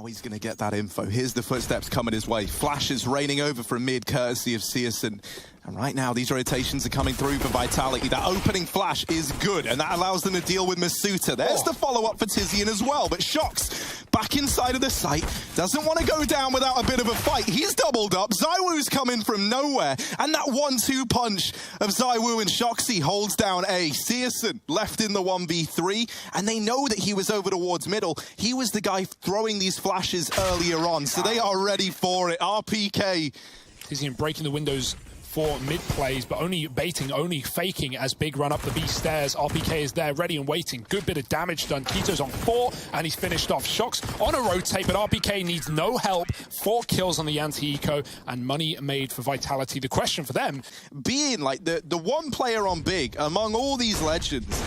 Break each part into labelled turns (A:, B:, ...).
A: he's going to get that info. Here's the footsteps coming his way. Flashes raining over from mid, courtesy of CSGO. And right now, these rotations are coming through for Vitality. That opening flash is good, and that allows them to deal with Masuta. There's the follow-up for Tizian as well, but Shox back inside of the site. Doesn't want to go down without a bit of a fight. He's doubled up. ZywOo's coming from nowhere, and that 1-2 punch of ZywOo and Shoxy holds down A. CSGO left in the 1v3, and they know that he was over towards middle. He was the guy throwing these flashes earlier on, so they are ready for it. RPK.
B: Tizian breaking the windows for mid plays, but only baiting, only faking as Big run up the B stairs. RPK is there, ready and waiting. Good bit of damage done. Kito's on 4, and he's finished off. Shox on a rotate, but RPK needs no help. 4 kills on the anti-eco, and money made for Vitality. The question for them,
A: being like the one player on Big among all these legends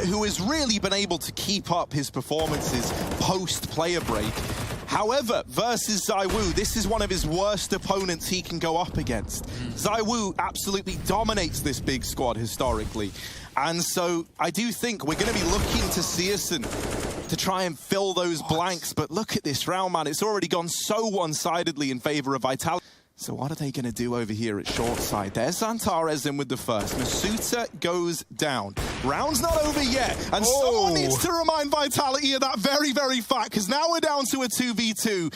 A: who has really been able to keep up his performances post-player break. However, versus ZywOo, this is one of his worst opponents he can go up against. ZywOo absolutely dominates this Big squad historically. And so I do think we're going to be looking to CSGO to try and fill those blanks. But look at this round, man. It's already gone so one-sidedly in favor of Vitality. So what are they going to do over here at short side? There's Xantares in with the first. Masuta goes down. Round's not over yet. And someone needs to remind Vitality of that very, very fact, because now we're down to a 2v2.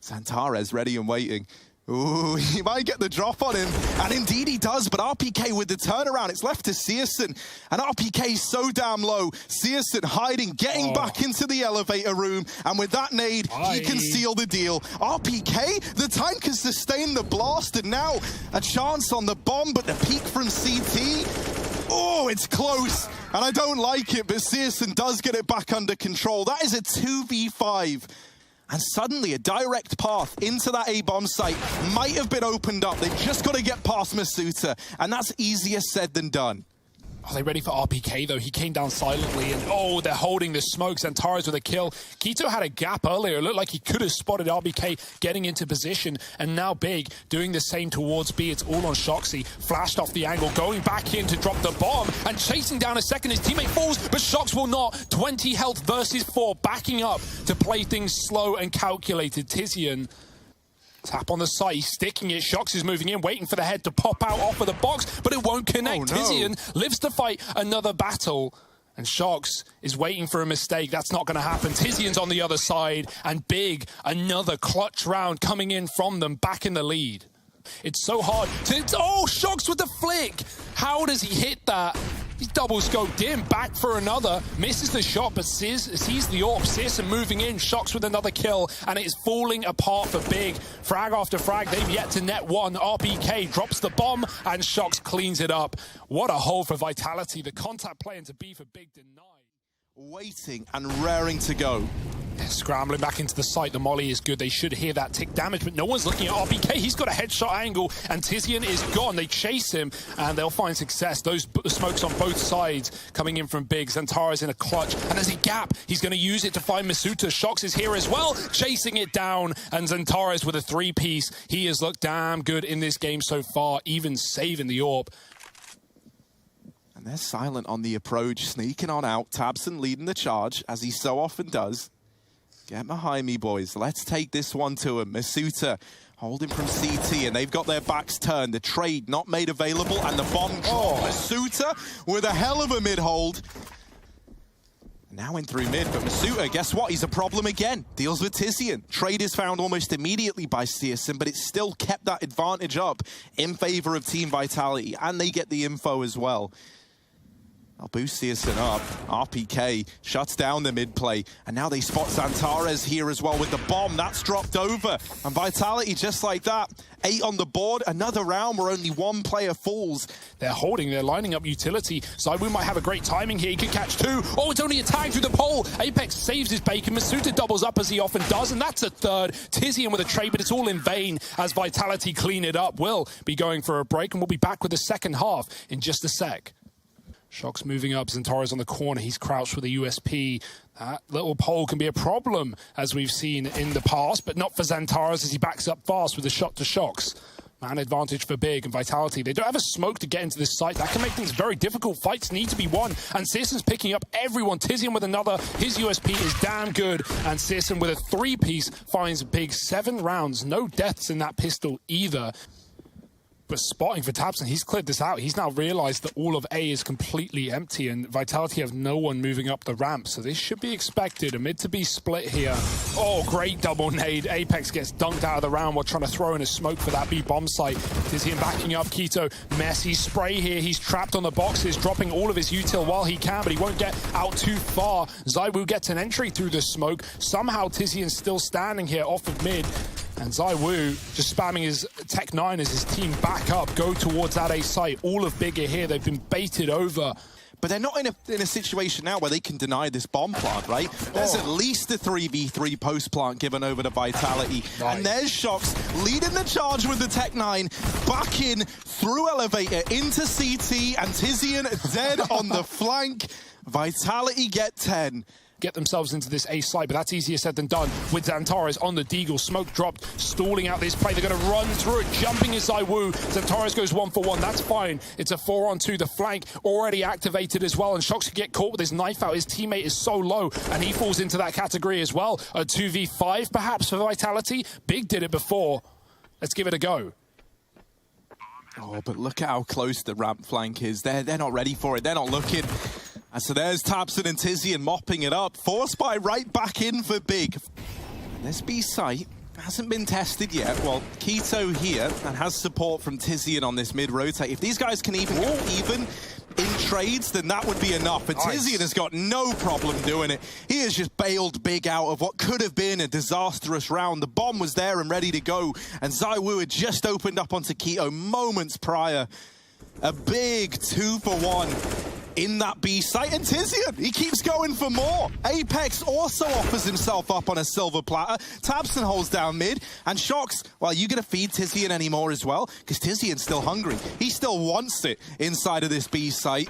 A: Xantares ready and waiting. Ooh, he might get the drop on him. And indeed he does, but RPK with the turnaround. It's left to CSGO. And RPK is so damn low. CSGO hiding, getting back into the elevator room. And with that nade, he can seal the deal. RPK, the tank has sustained the blast. And now a chance on the bomb, but the peek from CT. Oh, it's close. And I don't like it, but CSGO does get it back under control. That is a 2v5. And suddenly a direct path into that A-bomb site might have been opened up. They've just got to get past Masuta, and that's easier said than done.
B: Are they ready for RPK, though? He came down silently, and they're holding the smoke. Xantares with a kill. Kito had a gap earlier. It looked like he could have spotted RPK getting into position, and now Big doing the same towards B. It's all on Shoxy. Flashed off the angle, going back in to drop the bomb, and chasing down a second. His teammate falls, but Shox will not. 20 health versus 4, backing up to play things slow and calculated. Tizian. Tap on the side, he's sticking it. Shox is moving in, waiting for the head to pop out off of the box, but it won't connect. Tizian lives to fight another battle. And Shox is waiting for a mistake. That's not going to happen. Tizian's on the other side, and Big, another clutch round coming in from them, back in the lead. It's so hard to... Shox with the flick! How does he hit that? He's double scoped in, back for another, misses the shot, but sees the AWP. CSGO moving in, Shox with another kill, and it is falling apart for Big. Frag after frag, they've yet to net one. RPK drops the bomb, and Shox cleans it up. What a hole for Vitality. The contact play into B for Big denied.
A: Waiting and raring to go.
B: Scrambling back into the site. The molly is good. They should hear that tick damage, but no one's looking at RPK. He's got a headshot angle, and Tizian is gone. They chase him, and they'll find success. Those smokes on both sides coming in from Big. Xantares in a clutch, and there's a gap. He's going to use it to find Masuta. Shox is here as well, chasing it down, and Xantares with a 3-piece. He has looked damn good in this game so far, even saving the AWP.
A: And they're silent on the approach, sneaking on out. Tabson leading the charge, as he so often does. Get behind me, boys. Let's take this one to him. Masuta holding from CT, and they've got their backs turned. The trade not made available, and the bomb drop. Masuta with a hell of a mid-hold. Now in through mid, but Masuta, guess what? He's a problem again. Deals with Tizian. Trade is found almost immediately by CSGO, but it still kept that advantage up in favor of Team Vitality, and they get the info as well. I'll boost CSGO up. RPK shuts down the mid play. And now they spot Xantares here as well with the bomb. That's dropped over. And Vitality just like that. 8 on the board. Another round where only one player falls.
B: They're holding. They're lining up utility. ZywOo might have a great timing here. He could catch 2. Oh, it's only a tag through the pole. Apex saves his bacon. Masuta doubles up as he often does. And that's a 3rd. Tizian with a trade, but it's all in vain as Vitality clean it up. We'll be going for a break, and we'll be back with the second half in just a sec. Shox moving up, Xantares on the corner, he's crouched with a USP. That little pole can be a problem, as we've seen in the past, but not for Xantares as he backs up fast with a shot to Shox. Man advantage for Big and Vitality. They don't have a smoke to get into this site. That can make things very difficult. Fights need to be won. And Searson's picking up everyone. Tizian with another. His USP is damn good. And Searson with a 3-piece finds Big 7 rounds. No deaths in that pistol either. But spotting for tabseN, he's cleared this out. He's now realized that all of A is completely empty and Vitality have no one moving up the ramp. So this should be expected. A mid to B split here. Oh, great double nade. Apex gets dunked out of the round while trying to throw in a smoke for that B bomb site. Tizian backing up Keto. Messy spray here. He's trapped on the boxes, dropping all of his util while he can, but he won't get out too far. ZywOo gets an entry through the smoke. Somehow Tizian's still standing here off of mid. And ZywOo just spamming his Tech 9 as his team back up, go towards that A site. All of Big are here. They've been baited over.
A: But they're not in a situation now where they can deny this bomb plant, right? There's at least a 3v3 post plant given over to Vitality. Right. And there's Shox leading the charge with the Tech 9, back in through elevator into CT, and Tizian dead on the flank. Vitality get 10.
B: Get themselves into this A site, but that's easier said than done with Xantares on the Deagle. Smoke dropped, stalling out this play. They're going to run through it, jumping is ZywOo. Xantares goes 1-for-1. That's fine. It's a 4-on-2. The flank already activated as well, and Shox could get caught with his knife out. His teammate is so low, and he falls into that category as well. A 2v5 perhaps for Vitality. Big did it before. Let's give it a go.
A: Oh, but look at how close the ramp flank is. They're not ready for it. They're not looking. And so there's tabseN and Tizian mopping it up. Force by right back in for Big. This B site hasn't been tested yet. Well, Keto here and has support from Tizian on this mid-rotate. If these guys can even go even in trades, then that would be enough. But nice. Tizian has got no problem doing it. He has just bailed Big out of what could have been a disastrous round. The bomb was there and ready to go. And ZywOo had just opened up onto Keto moments prior. A big 2-for-1. In that B site, and Tizian, he keeps going for more. Apex also offers himself up on a silver platter. tabseN holds down mid, and Shox, well, you gonna feed Tizian anymore as well? Because Tizian's still hungry. He still wants it inside of this B site.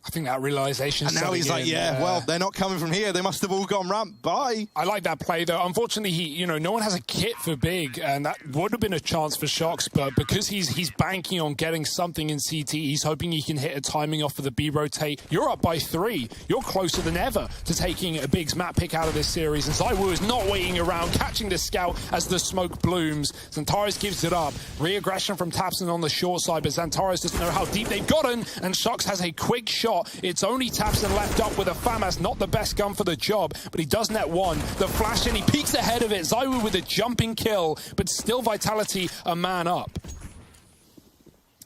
B: I think that realization.
A: And now he's like, yeah, well, they're not coming from here. They must have all gone ramp. Bye.
B: I like that play, though. Unfortunately, no one has a kit for Big, and that would have been a chance for Shox, but because he's banking on getting something in CT, he's hoping he can hit a timing off of the B rotate. You're up by 3. You're closer than ever to taking a Big's map pick out of this series, and ZywOo is not waiting around, catching the scout as the smoke blooms. Xantares gives it up. Re-aggression from tabseN on the short side, but Xantares doesn't know how deep they've gotten, and Shox has a quick shot. It's only tabseN left up with a FAMAS, not the best gun for the job, but he does net 1. The flash in, he peeks ahead of it. ZywOo with a jumping kill, but still Vitality a man up.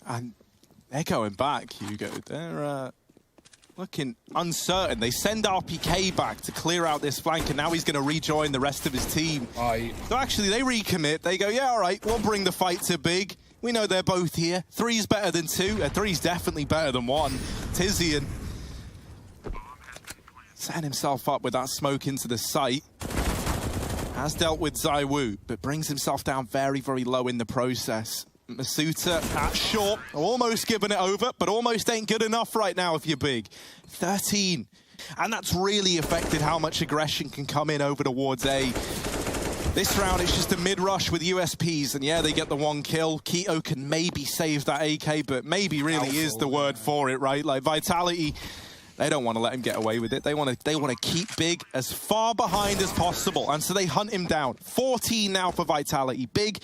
A: And they're going back, Hugo. They're looking uncertain. They send RPK back to clear out this flank, and now he's going to rejoin the rest of his team. So actually, they recommit. They go, yeah, all right, we'll bring the fight to Big. We know they're both here. 3's better than 2. 3's definitely better than 1. Tizian setting himself up with that smoke into the site. Has dealt with ZywOo, but brings himself down very, very low in the process. Masuta at short, almost giving it over, but almost ain't good enough right now if you're Big. 13. And that's really affected how much aggression can come in over towards A. This round, it's just a mid-rush with USPs, and yeah, they get the 1 kill. Keto can maybe save that AK, but maybe really is the word for it, right? Like, Vitality, they don't want to let him get away with it. They want to keep Big as far behind as possible, and so they hunt him down. 14 now for Vitality. Big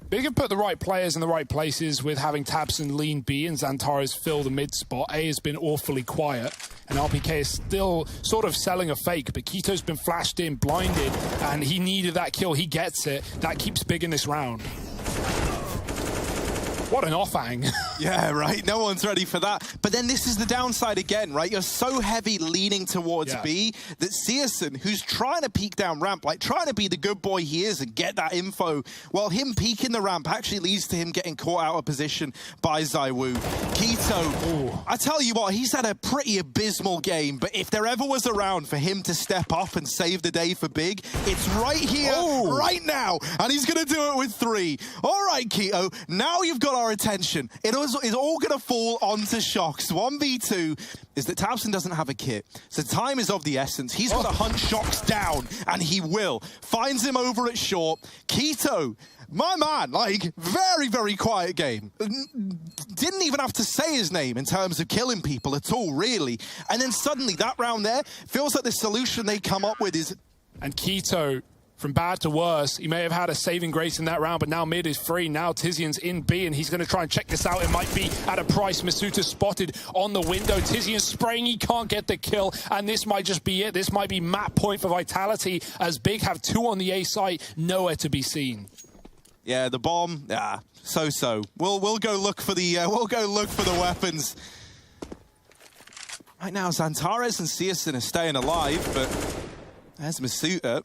B: have put the right players in the right places with having tabseN lean B and Xantares fill the mid spot. A has been awfully quiet, and RPK is still sort of selling a fake, but Keto's been flashed in, blinded, and he needed that kill. He gets it. That keeps Big in this round. What an offhang.
A: Yeah, right. No one's ready for that. But then this is the downside again, right? You're so heavy leaning towards B that Searsson, who's trying to peek down ramp, like trying to be the good boy he is and get that info, well, him peeking the ramp actually leads to him getting caught out of position by ZywOo. Keto, I tell you what, he's had a pretty abysmal game, but if there ever was a round for him to step up and save the day for Big, it's right here, right now, and he's going to do it with 3. All right, Keto, now you've got our attention. It was is all going to fall onto Shox. 1v2 is that Tabson doesn't have a kit, so time is of the essence. He's got to hunt Shox down, and he will. Finds him over at short. Keto, my man, like, very, very quiet game. Didn't even have to say his name in terms of killing people at all, really. And then suddenly, that round there, feels like the solution they come up with is...
B: And Keto, from bad to worse, he may have had a saving grace in that round, but now mid is free. Now Tizian's in B, and he's going to try and check this out. It might be at a price. Masuta spotted on the window. Tizian spraying, he can't get the kill, and this might just be it. This might be map point for Vitality, as Big have 2 on the A site, nowhere to be seen.
A: Yeah, the bomb, so-so. We'll go look for the weapons. Right now, Xantares and CSGO are staying alive, but there's Masuta.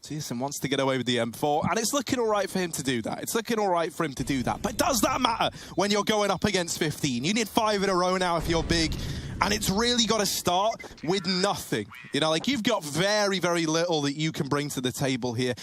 A: CSGO wants to get away with the M4, and it's looking all right for him to do that. But does that matter when you're going up against 15? You need 5 in a row now if you're Big, and it's really got to start with nothing. You know, like, you've got very, very little that you can bring to the table here.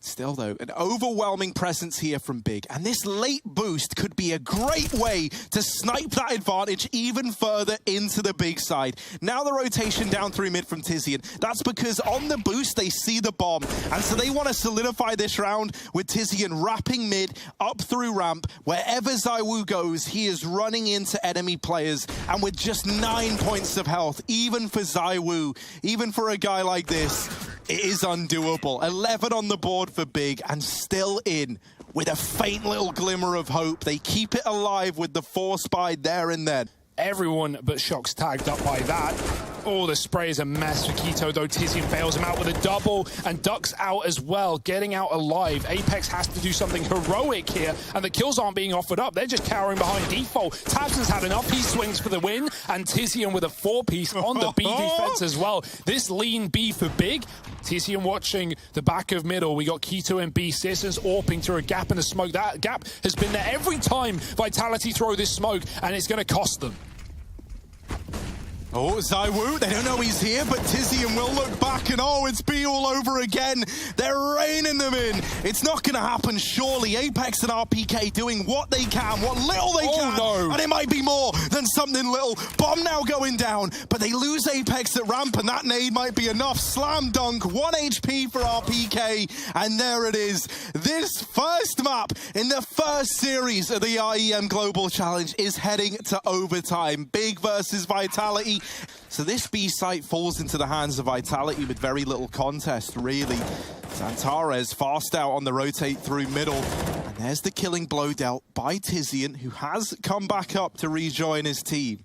A: Still, though, an overwhelming presence here from Big, and this late boost could be a great way to snipe that advantage even further into the Big side. Now the rotation down through mid from Tizian. That's because on the boost, they see the bomb, and so they want to solidify this round with Tizian wrapping mid up through ramp. Wherever ZywOo goes, he is running into enemy players, and with just 9 points of health, even for ZywOo, even for a guy like this, it is undoable. 11 on the board for Big, and still in with a faint little glimmer of hope. They keep it alive with the 4 spied there and then.
B: Everyone but Shox tagged up by that. Oh, the spray is a mess for Keto, though. Tizian bails him out with a double and ducks out as well, getting out alive. Apex has to do something heroic here, and the kills aren't being offered up. They're just cowering behind default. Tabson's had enough. He swings for the win, and Tizian with a 4-piece on the B defense as well. This lean B for Big. Tizian watching the back of middle. We got Keto and B. CSGO's AWPing through a gap in the smoke. That gap has been there every time Vitality throw this smoke, and it's going to cost them.
A: Oh, ZywOo, they don't know he's here, but Tizian will look back, and oh, it's B all over again. They're reining them in. It's not going to happen, surely. Apex and RPK doing what they can, what little they can.
B: No.
A: And it might be more than something little. Bomb now going down, but they lose Apex at ramp, and that nade might be enough. Slam dunk, 1 HP for RPK, and there it is. This first map in the first series of the IEM Global Challenge is heading to overtime. Big versus Vitality. So this B site falls into the hands of Vitality with very little contest, really. Xantares fast out on the rotate through middle. And there's the killing blow dealt by Tizian, who has come back up to rejoin his team.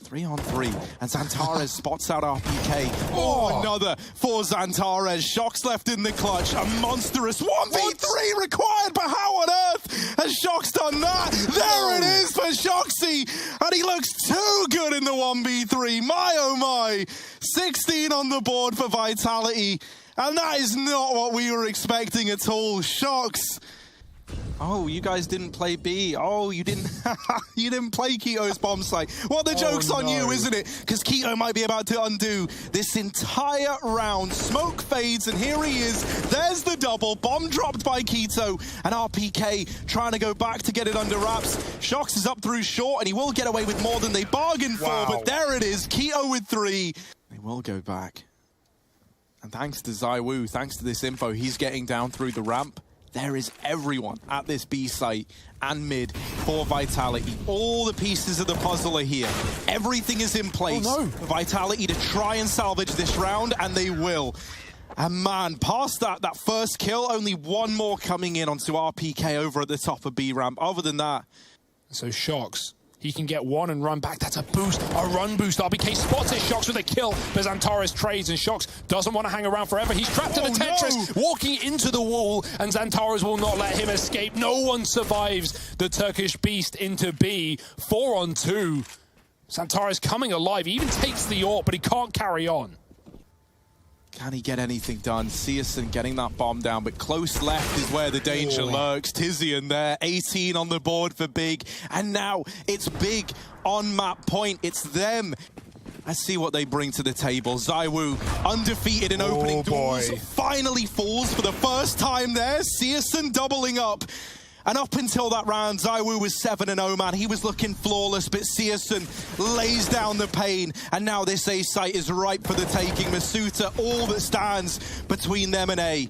A: 3-on-3, and Xantares spots out RPK. Oh, another for Xantares. Shox left in the clutch. A monstrous 1v3 required, but how on earth has Shox done that? There it is for Shoxy, and he looks too good in the 1v3. My oh my, 16 on the board for Vitality, and that is not what we were expecting at all. Shox. Oh, you guys didn't play B. Oh, you didn't you didn't play Keto's bomb site. Well, the joke's on you, isn't it? Because Keto might be about to undo this entire round. Smoke fades, and here he is. There's the double. Bomb dropped by Keto, and RPK trying to go back to get it under wraps. Shox is up through short, and he will get away with more than they bargained for, but there it is. Keto with 3. They will go back. And thanks to ZywOo, thanks to this info, he's getting down through the ramp. There is everyone at this B site and mid for Vitality. All the pieces of the puzzle are here. Everything is in place for Vitality to try and salvage this round, and they will. And man, past that first kill, only one more coming in onto RPK over at the top of B ramp. Other than that...
B: So Shox, he can get one and run back. That's a boost, a run boost. RPK spots it. Shox with a kill, but Xantares trades, and Shox doesn't want to hang around forever. He's trapped in the Tetris, walking into the wall, and Xantares will not let him escape. No one survives the Turkish beast into B. 4-on-2. Xantares coming alive. He even takes the AWP, but he can't carry on.
A: Can he get anything done? CSGO getting that bomb down, but close left is where the danger lurks. Tizian there, 18 on the board for Big, and now it's Big on map point. It's them. Let's see what they bring to the table. ZywOo, undefeated in opening doors, finally falls for the first time there. CSGO doubling up. And up until that round, ZywOo was 7-0, man. He was looking flawless, but Searson lays down the pain. And now this A site is ripe for the taking. Masuta, all that stands between them and A.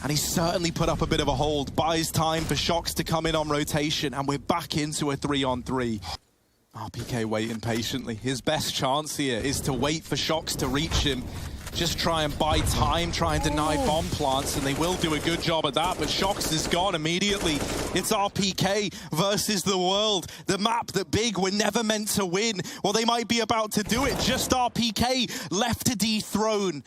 A: And he's certainly put up a bit of a hold. Buys time for Shox to come in on rotation. And we're back into a 3-on-3. RPK waiting patiently. His best chance here is to wait for Shox to reach him. Just try and buy time, try and deny bomb plants, and they will do a good job at that, but Shox is gone immediately. It's RPK versus the world. The map that Big were never meant to win. Well, they might be about to do it. Just RPK left to dethrone.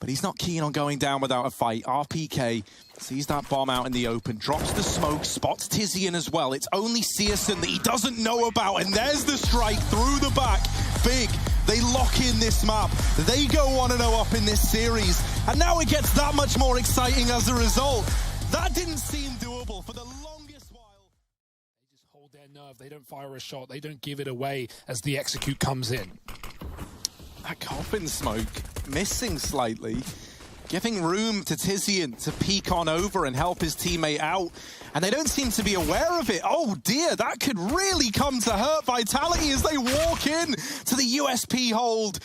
A: But he's not keen on going down without a fight. RPK sees that bomb out in the open, drops the smoke, spots Tizian as well. It's only Searson that he doesn't know about, and there's the strike through the back. Big, they lock in this map. They go 1-0 up in this series, and now it gets that much more exciting as a result. That didn't seem doable for the longest while.
B: They just hold their nerve. They don't fire a shot. They don't give it away as the execute comes in.
A: That coffin smoke missing slightly, giving room to Tizian to peek on over and help his teammate out. And they don't seem to be aware of it. Oh dear, that could really come to hurt Vitality as they walk in to the USP hold.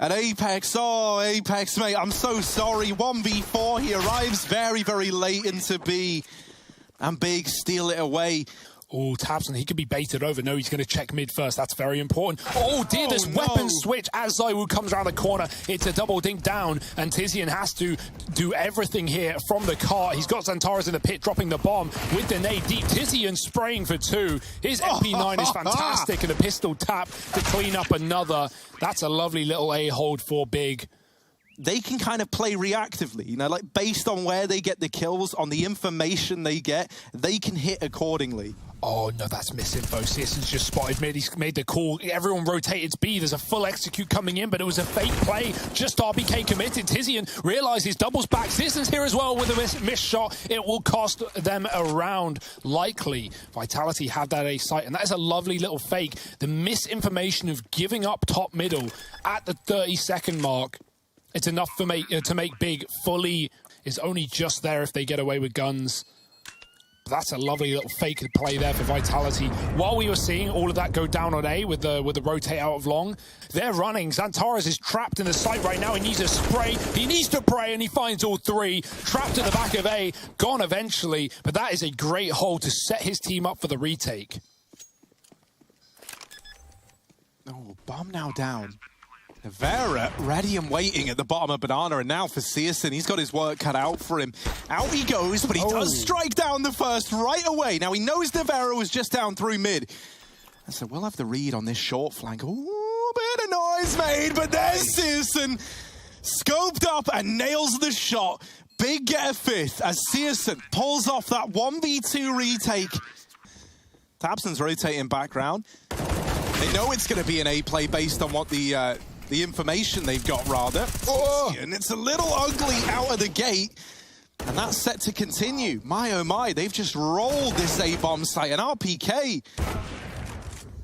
A: And Apex, oh Apex, mate, I'm so sorry. 1v4, he arrives very, very late into B. And Big steal it away.
B: Oh, tabseN, he could be baited over. No, he's going to check mid first. That's very important. Oh, dear, this weapon switch as ZywOo comes around the corner. It's a double dink down, and Tizian has to do everything here from the cart. He's got Xantares in the pit, dropping the bomb with the nade deep. Tizian spraying for 2. His MP9 is fantastic, and a pistol tap to clean up another. That's a lovely little A-hold for Big.
A: They can kind of play reactively, you know, like based on where they get the kills, on the information they get, they can hit accordingly.
B: Oh, no, that's misinfo. Searson's just spotted mid. He's made the call. Everyone rotated to B. There's a full execute coming in, but it was a fake play. Just RBK committed. Tizian realizes doubles back. Searson's here as well with a missed shot. It will cost them a round, likely. Vitality have that A site, and that is a lovely little fake. The misinformation of giving up top middle at the 30-second mark. It's enough for to make Big fully is only just there if they get away with guns. But that's a lovely little fake play there for Vitality. While we were seeing all of that go down on A with the rotate out of long, they're running. Xantares is trapped in the site right now. He needs a spray. He needs to pray, and he finds all 3. Trapped at the back of A, gone eventually. But that is a great hold to set his team up for the retake.
A: Oh, bomb now down. Vera ready and waiting at the bottom of Banana, and now for Searson, he's got his work cut out for him. Out he goes, but he does strike down the first right away. Now he knows Vera was just down through mid. And so we'll have the read on this short flank. Ooh, bit of noise made, but there's Searson. Scoped up and nails the shot. Big get a 5th as Searson pulls off that 1v2 retake. tabseN's rotating background. They know it's going to be an A play based on what the information they've got, rather. Oh, and it's a little ugly out of the gate. And that's set to continue. My, oh my, they've just rolled this A-bomb site. And RPK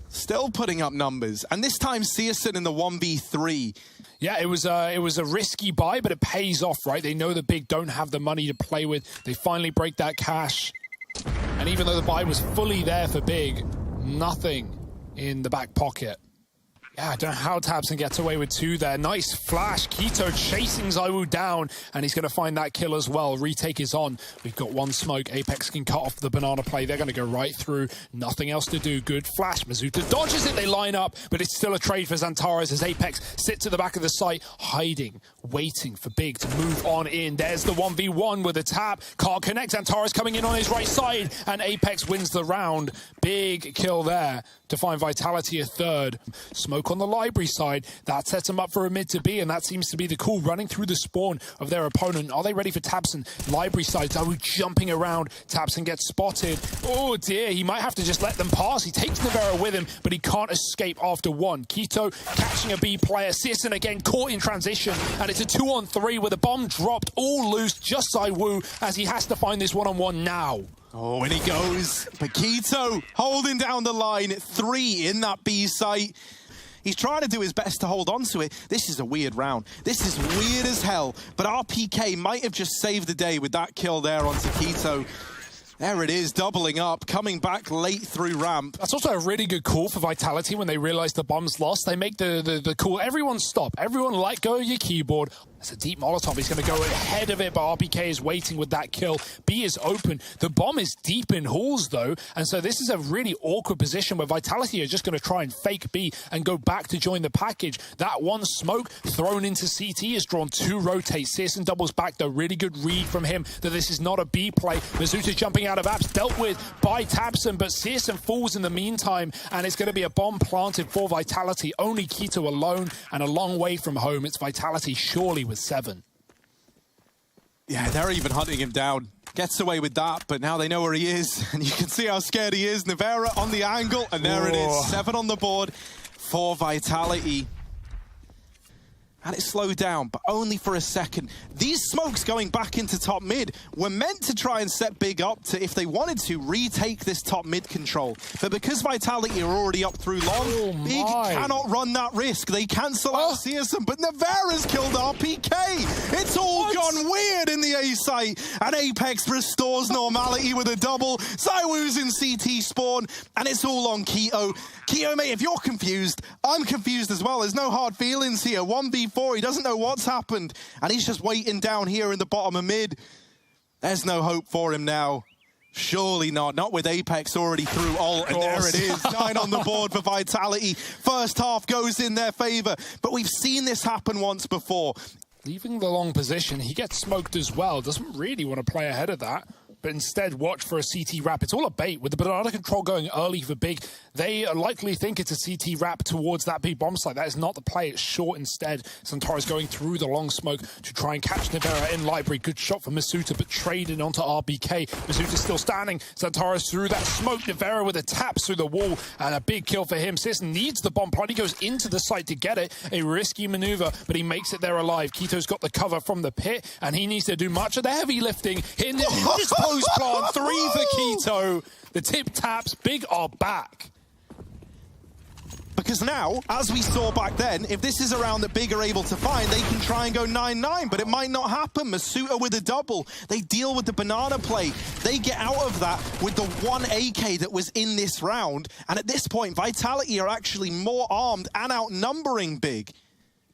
A: still putting up numbers. And this time, Searson in the 1v3.
B: Yeah, it was a risky buy, but it pays off, right? They know the Big don't have the money to play with. They finally break that cash. And even though the buy was fully there for Big, nothing in the back pocket. Yeah, I don't know how tabseN gets away with 2 there. Nice flash. k1to chasing ZywOo down, and he's going to find that kill as well. Retake is on. We've got 1 smoke. Apex can cut off the banana play. They're going to go right through. Nothing else to do. Good flash. Masuta dodges it. They line up, but it's still a trade for Xantares as Apex sits at the back of the site, hiding, waiting for Big to move on in. There's the 1v1 with a tap. Can't connect. Xantares coming in on his right side, and Apex wins the round. Big kill there to find Vitality a 3rd. Smoke on the library side. That sets them up for a mid to B, and that seems to be the call, running through the spawn of their opponent. Are they ready for tabseN? Library side, ZywOo jumping around. tabseN gets spotted. Oh dear, he might have to just let them pass. He takes Vera with him, but he can't escape after 1. k1to catching a B player. Searson again caught in transition, and it's a 2-on-3 with a bomb dropped, all loose, just ZywOo, as he has to find this one-on-one now.
A: Oh, and he goes. But k1to holding down the line. 3 in that B site. He's trying to do his best to hold on to it. This is a weird round. This is weird as hell. But RPK might have just saved the day with that kill there onto k1to. There it is, doubling up, coming back late through ramp.
B: That's also a really good call for Vitality when they realize the bomb's lost. They make the call, everyone stop, everyone let go of your keyboard. That's a deep Molotov. He's going to go ahead of it, but RPK is waiting with that kill. B is open. The bomb is deep in halls, though, and so this is a really awkward position where Vitality are just going to try and fake B and go back to join the package. That one smoke thrown into CT is drawn to rotate. Searson doubles back, though. Really good read from him that this is not a B play. Mizuta jumping out of apps, dealt with by Tabson, but Searson falls in the meantime, and it's going to be a bomb planted for Vitality. Only Keto alone, and a long way from home. It's Vitality surely with 7.
A: Yeah, they're even hunting him down. Gets away with that, but now they know where he is, and you can see how scared he is. Navera on the angle, and there it is. 7 on the board for Vitality. And it slowed down, but only for a second. These smokes going back into top mid were meant to try and set Big up to, if they wanted to, retake this top mid control. But because Vitality are already up through long, Big cannot run that risk. They cancel out CSM, but Navera's killed RPK. It's all gone weird in the A site. And Apex restores normality with a double. ZywOo's in CT spawn, and it's all on Keto. Keto, mate, if you're confused, I'm confused as well. There's no hard feelings here. 1v4, he doesn't know what's happened, and he's just waiting down here in the bottom of mid. There's no hope for him now. Surely not. Not with Apex already through ult, and there it is. 9 on the board for Vitality. First half goes in their favor, but we've seen this happen once before.
B: Leaving the long position, he gets smoked as well. Doesn't really want to play ahead of that, but instead watch for a CT wrap. It's all a bait. With the banana control going early for Big, they likely think it's a CT wrap towards that big bomb site. That is not the play. It's short instead. Santaro's going through the long smoke to try and catch Navera in library. Good shot for Masuta, but traded onto RBK. Masuta's still standing. Santaro's through that smoke. Navera with a tap through the wall, and a big kill for him. Sis needs the bomb plant. He goes into the site to get it. A risky maneuver, but he makes it there alive. Keto's got the cover from the pit, and he needs to do much of the heavy lifting. In this post plant, 3 for Keto. The tip taps. Big are back.
A: Because now, as we saw back then, if this is a round that Big are able to find, they can try and go 9-9, but it might not happen. Masuta with a double. They deal with the banana play. They get out of that with the 1 AK that was in this round. And at this point, Vitality are actually more armed and outnumbering Big.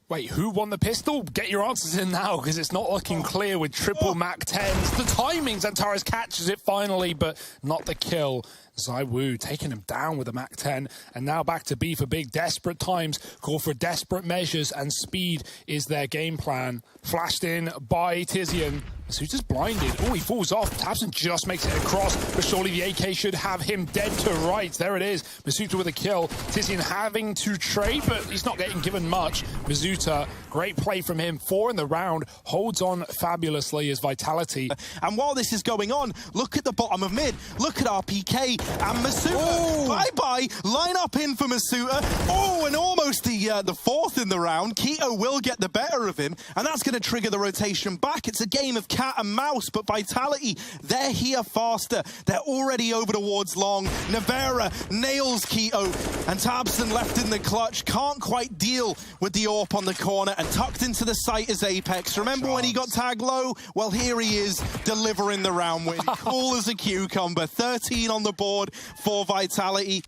B: Wait, who won the pistol? Get your answers in now, because it's not looking clear with triple Mac 10s. The timing, Zantares catches it finally, but not the kill. ZywOo taking him down with a Mac 10, and now back to B for Big. Desperate times call for desperate measures, and speed is their game plan. Flashed in by Tizian. Masuta's blinded. Oh, he falls off. Tabson just makes it across, but surely the AK should have him dead to rights. There it is. Masuta with a kill. Tizian having to trade, but he's not getting given much. Masuta, great play from him. 4 in the round. Holds on fabulously as Vitality.
A: And while this is going on, look at the bottom of mid. Look at RPK and Masuta. Bye-bye. Line up in for Masuta. Oh, and almost the 4th in the round. Keto will get the better of him, and that's going to trigger the rotation back. It's a game of cat and mouse, but Vitality, they're here faster. They're already over towards long. Navera nails Keto, and Tabson left in the clutch. Can't quite deal with the AWP on the corner, and tucked into the site is Apex. Remember when he got tagged low? Well, here he is, delivering the round win. Cool as a cucumber. 13 on the board for Vitality.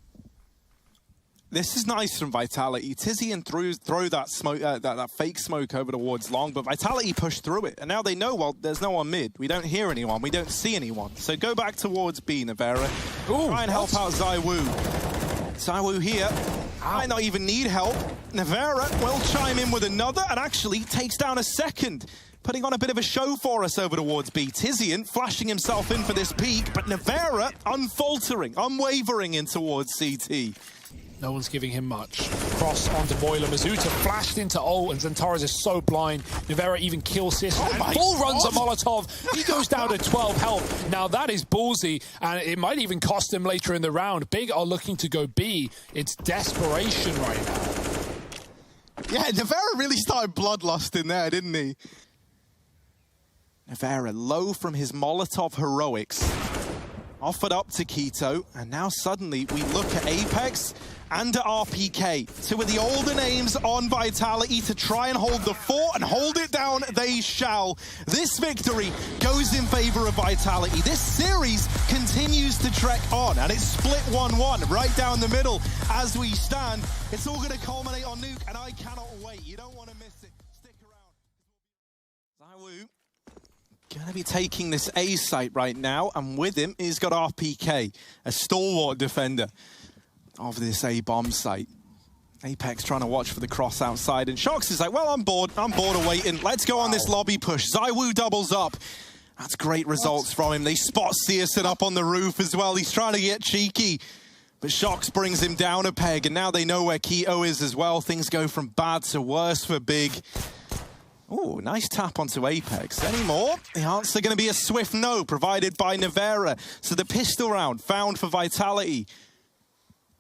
A: This is nice from Vitality. Tizian throw that smoke, that fake smoke over towards long, but Vitality pushed through it. And now they know, well, there's no one mid. We don't hear anyone. We don't see anyone. So go back towards B, Navera. Try and help out ZywOo. ZywOo here. Might not even need help. Navera will chime in with another, and actually takes down a second. Putting on a bit of a show for us over towards B. Tizian flashing himself in for this peak, but Navera unfaltering, unwavering in towards CT.
B: No one's giving him much. Cross onto Boiler. Masuta flashed into ult, and Zantares is so blind. Navera even kills Sis. And full runs a Molotov. He goes down to 12 health. Now that is ballsy, and it might even cost him later in the round. Big are looking to go B. It's desperation right now.
A: Yeah, Navera really started bloodlust in there, didn't he? Navera low from his Molotov heroics. Offered up to Keto, and now suddenly we look at Apex, and RPK. Two of the older names on Vitality to try and hold the fort, and hold it down they shall. This victory goes in favor of Vitality. This series continues to trek on, and it's split 1-1 right down the middle as we stand. It's all going to culminate on Nuke, and I cannot wait. You don't want to miss it. Stick around. ZywOo gonna be taking this A site right now, and with him, he's got RPK, a stalwart defender of this A bomb site. Apex trying to watch for the cross outside, and Shox is like, well, I'm bored of waiting. Let's go on this lobby push. ZywOo doubles up. That's great results from him. They spot CSGO up on the roof as well. He's trying to get cheeky, but Shox brings him down a peg, and now they know where Keto is as well. Things go from bad to worse for Big. Oh, nice tap onto Apex. Any more? The answer going to be a swift no, provided by Nevera. So the pistol round found for Vitality.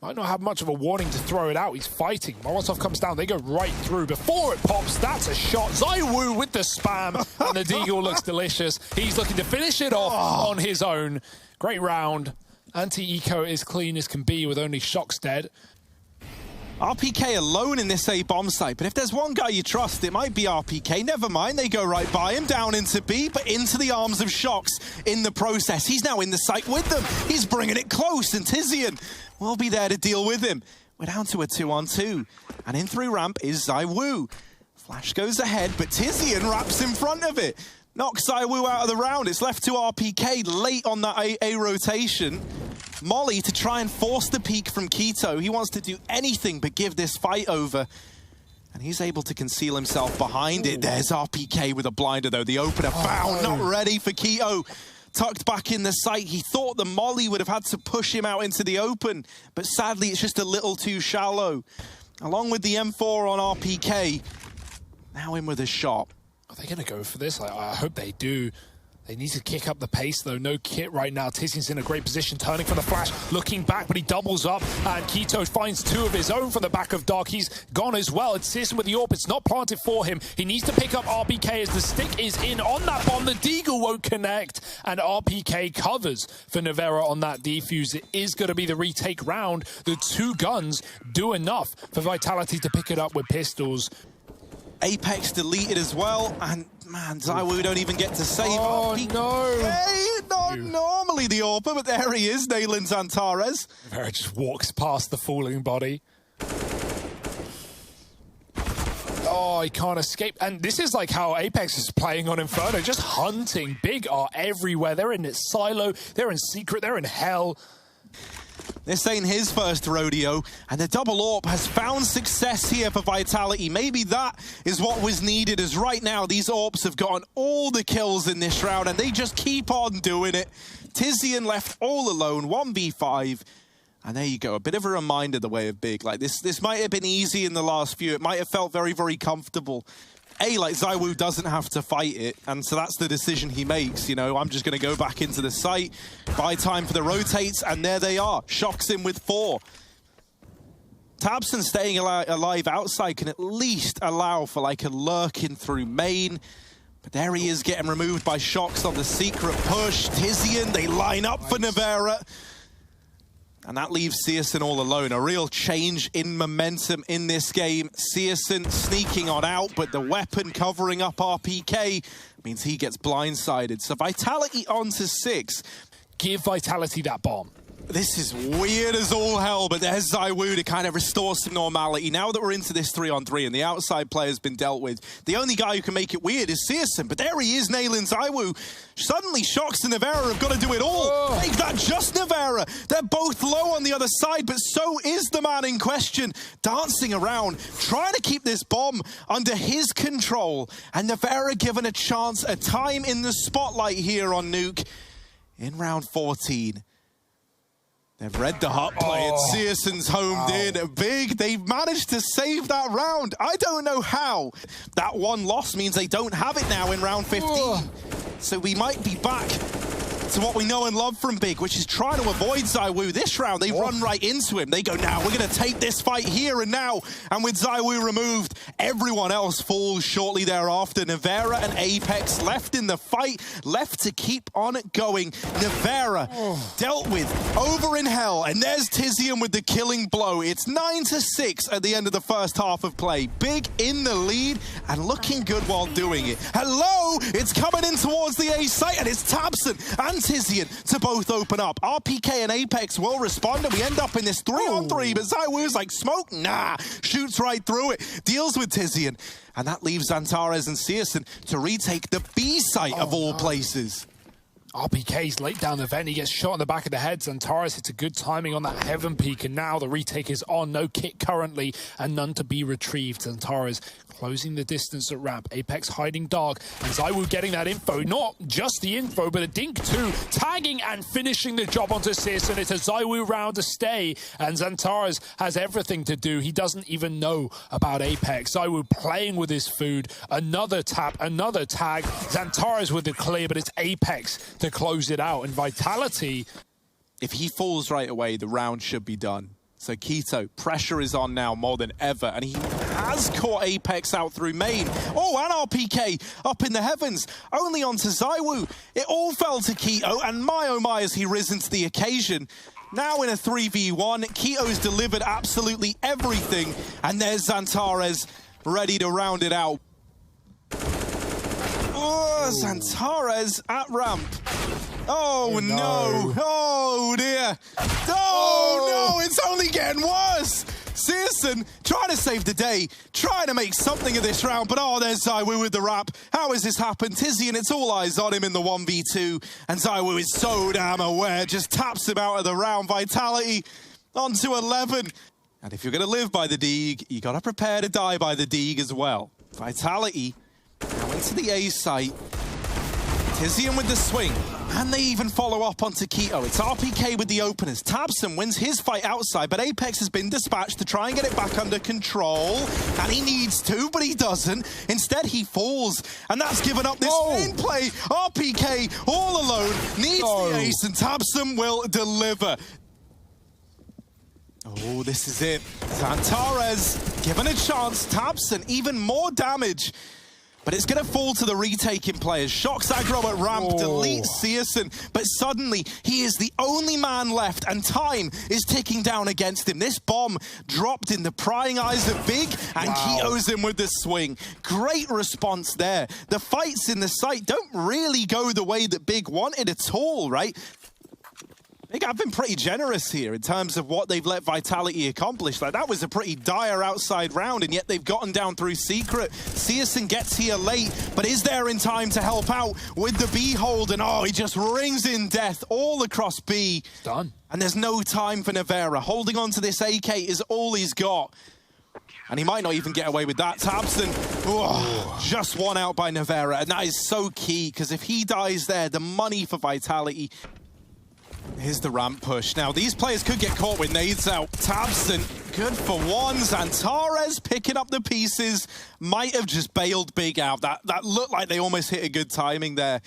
B: Might not have much of a warning to throw it out. He's fighting. Molotov comes down. They go right through. Before it pops, that's a shot. ZywOo with the spam. And the Deagle looks delicious. He's looking to finish it off on his own. Great round. Anti-eco is clean as can be with only Shox dead.
A: RPK alone in this A bomb site, but if there's one guy you trust, it might be RPK. Never mind, they go right by him, down into B, but into the arms of Shox in the process. He's now in the site with them. He's bringing it close, and Tizian will be there to deal with him. We're down to a 2-on-2, and in through ramp is ZywOo. Flash goes ahead, but Tizian wraps in front of it. Knocks ZywOo out of the round. It's left to RPK late on that A rotation. Molly to try and force the peak from Keto. He wants to do anything but give this fight over. And he's able to conceal himself behind it. There's RPK with a blinder, though. The opener found, not ready for Keto. Tucked back in the site. He thought the Molly would have had to push him out into the open, but sadly, it's just a little too shallow. Along with the M4 on RPK, now in with a shot.
B: Are they going to go for this? I hope they do. They need to kick up the pace, though. No kit right now. Tizian's in a great position, turning for the flash, looking back, but he doubles up, and Keto finds two of his own from the back of Dark. He's gone as well. It's CSGO with the AWP. It's not planted for him. He needs to pick up RPK as the stick is in on that bomb. The Deagle won't connect, and RPK covers for Nevera on that defuse. It is going to be the retake round. The two guns do enough for Vitality to pick it up with pistols.
A: Apex deleted as well, and man, ZywOo don't even get to save.
B: Oh, no.
A: Hey, not normally the AWPer, but there he is, nailing Zantares.
B: Vera just walks past the falling body. Oh, he can't escape. And this is like how Apex is playing on Inferno, just hunting. Big are everywhere. They're in its silo, they're in secret, they're in hell.
A: This ain't his first rodeo, and the double AWP has found success here for Vitality. Maybe that is what was needed, as right now these AWPs have gotten all the kills in this round, and they just keep on doing it. Tizian left all alone, 1v5, and there you go. A bit of a reminder the way of Big. Like this might have been easy in the last few. It might have felt very, very comfortable. Like ZywOo doesn't have to fight it, and so that's the decision he makes. You know, I'm just going to go back into the site, buy time for the rotates, and there they are. Shox in with 4. tabseN staying alive outside can at least allow for like a lurking through main. But there he is getting removed by Shox on the secret push. Tizian, they line up for Nevera. And that leaves CSGO all alone. A real change in momentum in this game. CSGO sneaking on out, but the weapon covering up RPK means he gets blindsided. So Vitality on to 6.
B: Give Vitality that bomb.
A: This is weird as all hell, but there's ZywOo to kind of restore some normality. Now that we're into this 3-on-3 and the outside player's been dealt with, the only guy who can make it weird is CSGO, but there he is nailing ZywOo. Suddenly, Shox and Nevera have got to do it all. Make that just Nevera. They're both low on the other side, but so is the man in question, dancing around, trying to keep this bomb under his control. And Nevera given a chance, a time in the spotlight here on Nuke in round 14. They've read the hot play, and CSGO's homed in. Big, they've managed to save that round. I don't know how. That one loss means they don't have it now in round 15. So we might be back to what we know and love from Big, which is trying to avoid ZywOo. This round, they run right into him. They go, now, we're going to take this fight here and now. And with ZywOo removed, everyone else falls shortly thereafter. Nevera and Apex left in the fight, left to keep on going. Nevera dealt with over in hell, and there's Tizian with the killing blow. It's 9-6 at the end of the first half of play. Big in the lead and looking good while doing it. Hello, it's coming in towards the A site, and it's tabseN and Tizian to both open up. RPK and Apex will respond, and we end up in this 3-on-3, but ZywOo's like, smoke? Nah, shoots right through it, deals with Tizian, and that leaves Xantares and CSGO to retake the B site of all places.
B: RPK's late down the vent. He gets shot in the back of the head. Xantares hits a good timing on that heaven peak, and now the retake is on. No kit currently, and none to be retrieved. Xantares closing the distance at ramp. Apex hiding dark, and ZywOo getting that info. Not just the info, but a dink too. Tagging and finishing the job onto CSGO, and it's a ZywOo round to stay, and Xantares has everything to do. He doesn't even know about Apex. ZywOo playing with his food. Another tap, another tag. Xantares with the clear, but it's Apex to close it out. And Vitality,
A: if he falls right away, the round should be done. So Keto, pressure is on now more than ever, and he has caught Apex out through main. Oh, and RPK up in the heavens, only onto ZywOo. It all fell to Keto, and my oh my has he risen to the occasion. Now in a 3v1, Keto's delivered absolutely everything, and there's Xantares ready to round it out. Oh, Xantares at ramp. Oh no. Oh dear. Oh no, it's only getting worse. CSGO trying to save the day, trying to make something of this round, but oh, there's ZywOo with the wrap. How has this happened? Tizian, it's all eyes on him in the 1v2, and ZywOo is so damn aware, just taps him out of the round. Vitality on to 11. And if you're going to live by the Deeg, you got to prepare to die by the Deeg as well. Vitality now into the A site. Tizian with the swing, and they even follow up onto Keto. It's RPK with the openers. tabseN wins his fight outside, but Apex has been dispatched to try and get it back under control, and he needs to, but he doesn't. Instead, he falls, and that's given up this main play. RPK all alone needs the ace, and tabseN will deliver. Oh, this is it. Xantares given a chance. tabseN even more damage. But it's going to fall to the retaking players. Shocks aggro at ramp, deletes CSGO, but suddenly he is the only man left, and time is ticking down against him. This bomb dropped in the prying eyes of Big, and Keto's in with the swing. Great response there. The fights in the site don't really go the way that Big wanted at all, right? Big have been pretty generous here in terms of what they've let Vitality accomplish. Like, that was a pretty dire outside round, and yet they've gotten down through secret. CSGO gets here late, but is there in time to help out with the B hold, and oh, he just rings in death all across B.
B: Done.
A: And there's no time for Nevera. Holding on to this AK is all he's got. And he might not even get away with that. tabseN, just one out by Nevera, and that is so key, because if he dies there, the money for Vitality. Here's the ramp push. Now, these players could get caught with nades out. tabseN, good for one. Xantares picking up the pieces. Might have just bailed Big out. That looked like they almost hit a good timing there.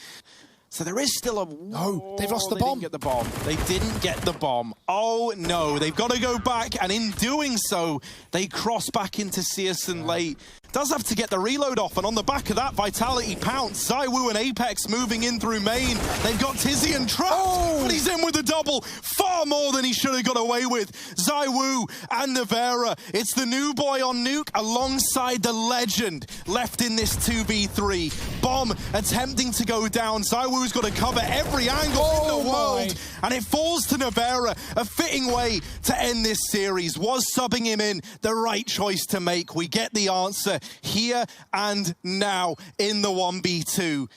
A: So there is still a...
B: No, they've lost the bomb.
A: They didn't get the bomb. They didn't get the bomb. Oh, no. They've got to go back, and in doing so, they cross back into CSGO late. Does have to get the reload off, and on the back of that, Vitality pounce. ZywOo and Apex moving in through main. They've got Tizian trapped, but he's in with the double. Far more than he should have got away with. ZywOo and Nevera. It's the new boy on Nuke alongside the legend left in this 2v3. Bomb attempting to go down. ZywOo's got to cover every angle in the world, and it falls to Nevera. A fitting way to end this series. Was subbing him in the right choice to make? We get the answer here and now in the 1v2.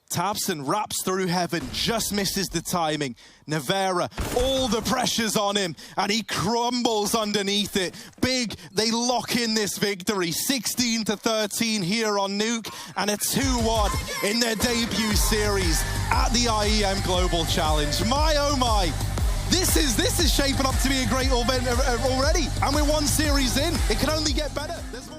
A: tabseN wraps through heaven, just misses the timing. Nevera, all the pressure's on him, and he crumbles underneath it. Big, they lock in this victory. 16-13 here on Nuke, and a 2-1 in their debut series at the IEM Global Challenge. My oh my. This is shaping up to be a great event already, and we're one series in. It can only get better. There's more